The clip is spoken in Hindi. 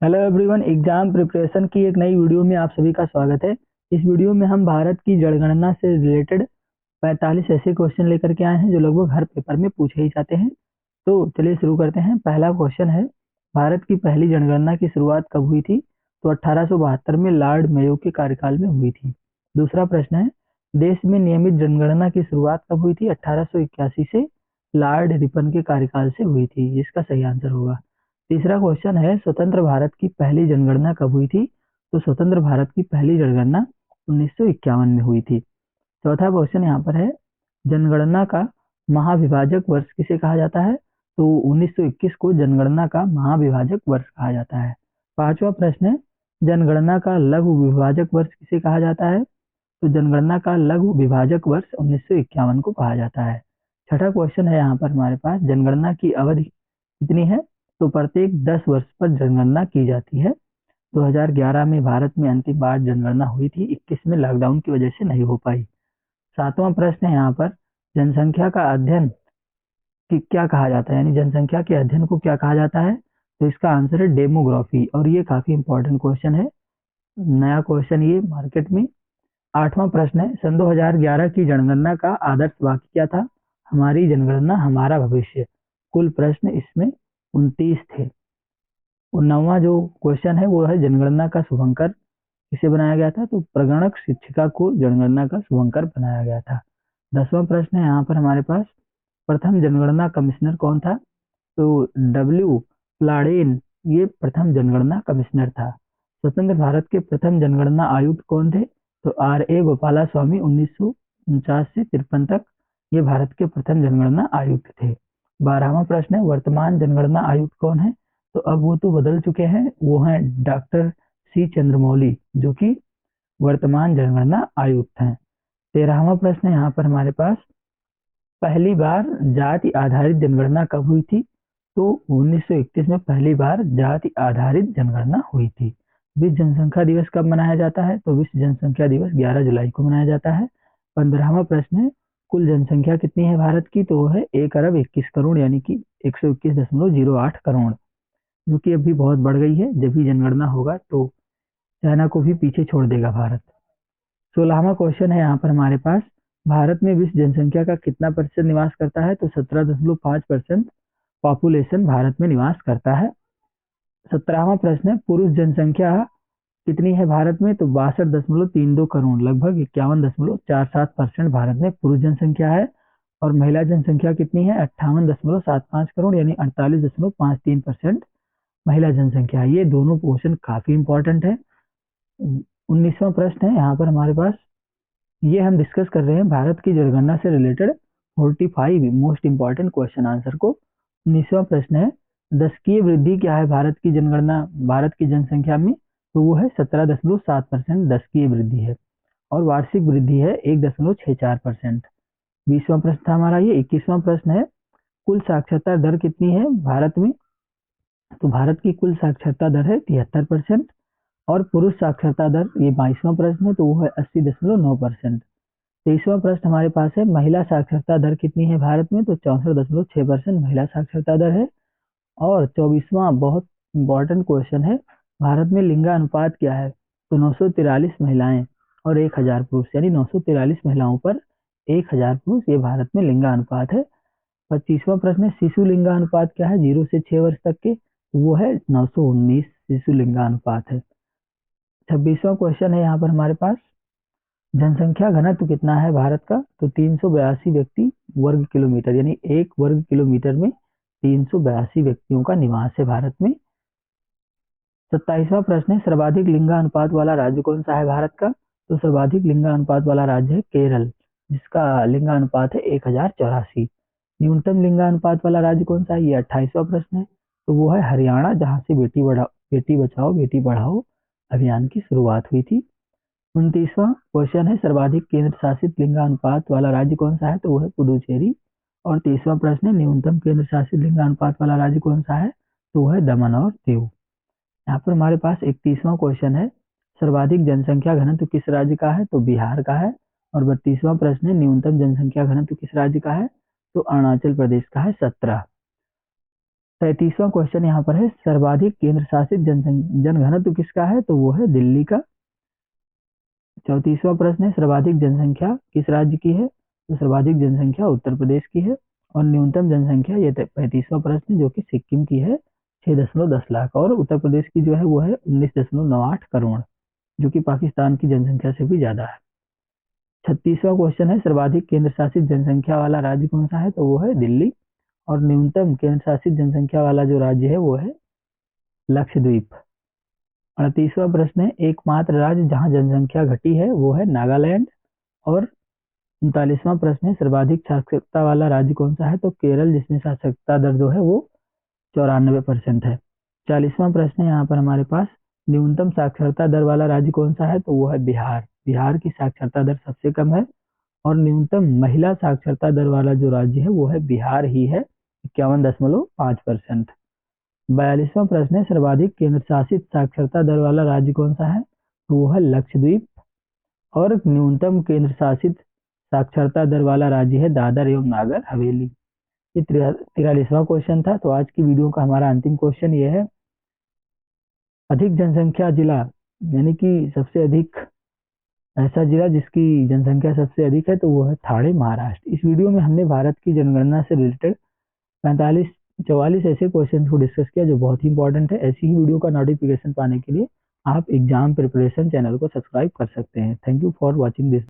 हेलो एवरीवन, एग्जाम प्रिपरेशन की एक नई वीडियो में आप सभी का स्वागत है। इस वीडियो में हम भारत की जनगणना से रिलेटेड 45 ऐसे क्वेश्चन लेकर के आए हैं जो लगभग हर पेपर में पूछे ही जाते हैं। तो चलिए शुरू करते हैं। पहला क्वेश्चन है, भारत की पहली जनगणना की शुरुआत कब हुई थी? तो 1872 में लॉर्ड मेयो के कार्यकाल में हुई थी। दूसरा प्रश्न है, देश में नियमित जनगणना की शुरुआत कब हुई थी? 1881 से लॉर्ड रिपन के कार्यकाल से हुई थी। इसका सही आंसर होगा। तीसरा क्वेश्चन है, स्वतंत्र भारत की पहली जनगणना कब हुई थी? तो स्वतंत्र भारत की पहली जनगणना 1951 में हुई थी। चौथा क्वेश्चन यहाँ पर है, जनगणना का महाविभाजक वर्ष किसे कहा जाता है? तो 1921 को जनगणना का महाविभाजक वर्ष कहा जाता है। पांचवा प्रश्न है, जनगणना का लघु विभाजक वर्ष किसे कहा जाता है? तो जनगणना का लघु विभाजक वर्ष 1951 को कहा जाता है। छठा क्वेश्चन है यहाँ पर हमारे पास, जनगणना की अवधि कितनी है? तो प्रत्येक 10 वर्ष पर जनगणना की जाती है। 2011 में भारत में अंतिम बार जनगणना हुई थी, 21 में लॉकडाउन की वजह से नहीं हो पाई। सातवां प्रश्न है यहाँ पर, जनसंख्या का अध्ययन कि क्या कहा जाता है, यानी जनसंख्या के अध्ययन को क्या कहा जाता है? तो इसका आंसर है डेमोग्राफी, और ये काफी इंपॉर्टेंट क्वेश्चन है, नया क्वेश्चन ये मार्केट में। आठवां प्रश्न है, सन 2011 की जनगणना का आदर्श वाक्य क्या था? हमारी जनगणना हमारा भविष्य। कुल प्रश्न इसमें 29 थे। और नौवां जो क्वेश्चन है वो है, जनगणना का शुभंकर किसे बनाया गया था? तो प्रगणक शिक्षिका को जनगणना का शुभंकर बनाया गया था। 10वां प्रश्न है यहाँ पर हमारे पास, प्रथम जनगणना कमिश्नर कौन था? तो डब्ल्यू प्लाडेन ये प्रथम जनगणना कमिश्नर था। स्वतंत्र भारत के प्रथम जनगणना आयुक्त कौन थे? तो आर ए गोपाला स्वामी 1949 से 53 तक ये भारत के प्रथम जनगणना आयुक्त थे। 12वां प्रश्न है, वर्तमान जनगणना आयुक्त कौन है? तो अब वो तो बदल चुके हैं, वो हैं डॉक्टर सी चंद्रमौली, जो कि वर्तमान जनगणना आयुक्त हैं। 13वां प्रश्न है यहाँ पर हमारे पास, पहली बार जाति आधारित जनगणना कब हुई थी? तो 1931 में पहली बार जाति आधारित जनगणना हुई थी। विश्व जनसंख्या दिवस कब मनाया जाता है? तो विश्व जनसंख्या दिवस 11 जुलाई को मनाया जाता है। 15वां प्रश्न है, कुल जनसंख्या कितनी है भारत की? तो वो है 1 अरब 21 करोड़, यानी कि 121.08 करोड़, जो कि अभी बहुत बढ़ गई है। जब भी जनगणना होगा तो चाइना को भी पीछे छोड़ देगा भारत। 16वां क्वेश्चन है यहाँ पर हमारे पास, भारत में विश्व जनसंख्या का कितना प्रतिशत निवास करता है? तो 17.5% पॉपुलेशन भारत में निवास करता है। 17वां प्रश्न है, पुरुष जनसंख्या कितनी है भारत में? तो 62.32 करोड़, लगभग 51.47% भारत में पुरुष जनसंख्या है। और महिला जनसंख्या कितनी है? 58.75 करोड़, यानी 48.53% महिला जनसंख्या है। ये दोनों क्वेश्चन काफी इंपॉर्टेंट है। 19वां प्रश्न है यहाँ पर हमारे पास, ये हम डिस्कस कर रहे हैं भारत की जनगणना से related 45 most important question answer को। 19वां प्रश्न है, दशकीय वृद्धि क्या है भारत की जनगणना, भारत की जनसंख्या में? तो वो है 17.7% दशकीय वृद्धि है। और वार्षिक वृद्धि है 1.64%। 20वां प्रश्न था हमारा ये। 21वां प्रश्न है, कुल साक्षरता दर कितनी है भारत में? तो भारत की कुल साक्षरता दर है 73%। और पुरुष साक्षरता दर, ये 22वां प्रश्न है, तो वो है 80.9%। 23वां प्रश्न हमारे पास है, महिला साक्षरता दर कितनी है भारत में? तो 64.6% महिला साक्षरता दर है। और 24वां बहुत इंपॉर्टेंट क्वेश्चन है, भारत में लिंगानुपात क्या है? तो 943 महिलाएं और 1000 पुरुष, यानी 943 महिलाओं पर 1000 पुरुष, ये भारत में लिंगानुपात है। 25वां प्रश्न है, शिशु लिंगानुपात क्या है 0 से 6 वर्ष तक के? तो वो है 919 शिशु लिंगानुपात है। 26वां क्वेश्चन है यहाँ पर हमारे पास, जनसंख्या घनत्व कितना है भारत का? तो 382 व्यक्ति वर्ग किलोमीटर, यानी 1 वर्ग किलोमीटर में 382 व्यक्तियों का निवास है भारत में। 27वां प्रश्न है, सर्वाधिक लिंगानुपात वाला राज्य कौन सा है भारत का? तो सर्वाधिक लिंगानुपात वाला राज्य है केरल, जिसका लिंगानुपात है 1084। न्यूनतम लिंगानुपात वाला राज्य कौन सा है? ये 28वां प्रश्न है, तो वो है हरियाणा, जहाँ से बेटी बचाओ बेटी पढ़ाओ अभियान की शुरुआत हुई थी। 29वां क्वेश्चन है, सर्वाधिक केंद्र शासित लिंगानुपात वाला राज्य कौन सा है? तो वो है पुदुचेरी। और 30वां प्रश्न है, न्यूनतम केंद्र शासित लिंगानुपात वाला राज्य कौन सा है? तो वो है दमन और दीव। यहाँ पर हमारे पास 31वां क्वेश्चन है, सर्वाधिक जनसंख्या घनत्व किस राज्य का है? तो बिहार का है। और 32वां प्रश्न है, न्यूनतम जनसंख्या घनत्व किस राज्य का है? तो अरुणाचल प्रदेश का है 17। 37वां क्वेश्चन यहाँ पर है, सर्वाधिक केंद्र शासित जनघनत्व किसका है, तो वो है दिल्ली का। 34वां प्रश्न है, सर्वाधिक जनसंख्या किस राज्य की है, तो सर्वाधिक जनसंख्या उत्तर प्रदेश की है। और न्यूनतम जनसंख्या, ये 35वां प्रश्न, जो कि सिक्किम की है 6.10 लाख, और उत्तर प्रदेश की जो है वो है 19.98 करोड़, जो कि पाकिस्तान की जनसंख्या से भी ज्यादा है। 36वां क्वेश्चन है, सर्वाधिक केंद्र शासित जनसंख्या वाला राज्य कौन सा है, तो वो है दिल्ली। और न्यूनतम केंद्र शासित जनसंख्या वाला जो राज्य है वो है लक्षद्वीप। 38वां प्रश्न है, एकमात्र राज्य जहां जनसंख्या घटी है वो है नागालैंड। और 39वां प्रश्न है, सर्वाधिक साक्षरता वाला राज्य कौन सा है, तो केरल, जिसमें साक्षरता दर जो है वो 94% है। 40वां प्रश्न है यहाँ पर हमारे पास, न्यूनतम साक्षरता दर वाला राज्य कौन सा है, तो वो है बिहार। बिहार की साक्षरता दर सबसे कम है। और न्यूनतम महिला साक्षरता दर वाला जो राज्य है वो है बिहार ही है, 51.5%। 42वां प्रश्न है, सर्वाधिक केंद्र शासित साक्षरता दर वाला राज्य कौन सा है, तो वो है लक्षद्वीप। और न्यूनतम केंद्र शासित साक्षरता दर वाला राज्य है दादर एवं नागर हवेली। ये 43वां क्वेश्चन था। तो आज की वीडियो का हमारा अंतिम क्वेश्चन ये है, अधिक जनसंख्या जिला, यानी कि सबसे अधिक ऐसा जिला जिसकी जनसंख्या सबसे अधिक है, तो वो है ठाणे, महाराष्ट्र। इस वीडियो में हमने भारत की जनगणना से रिलेटेड 44 ऐसे क्वेश्चन को डिस्कस किया जो बहुत ही इंपॉर्टेंट है। ऐसी ही वीडियो का नोटिफिकेशन पाने के लिए आप एग्जाम प्रिपरेशन चैनल को सब्सक्राइब कर सकते हैं। Thank you for watching this.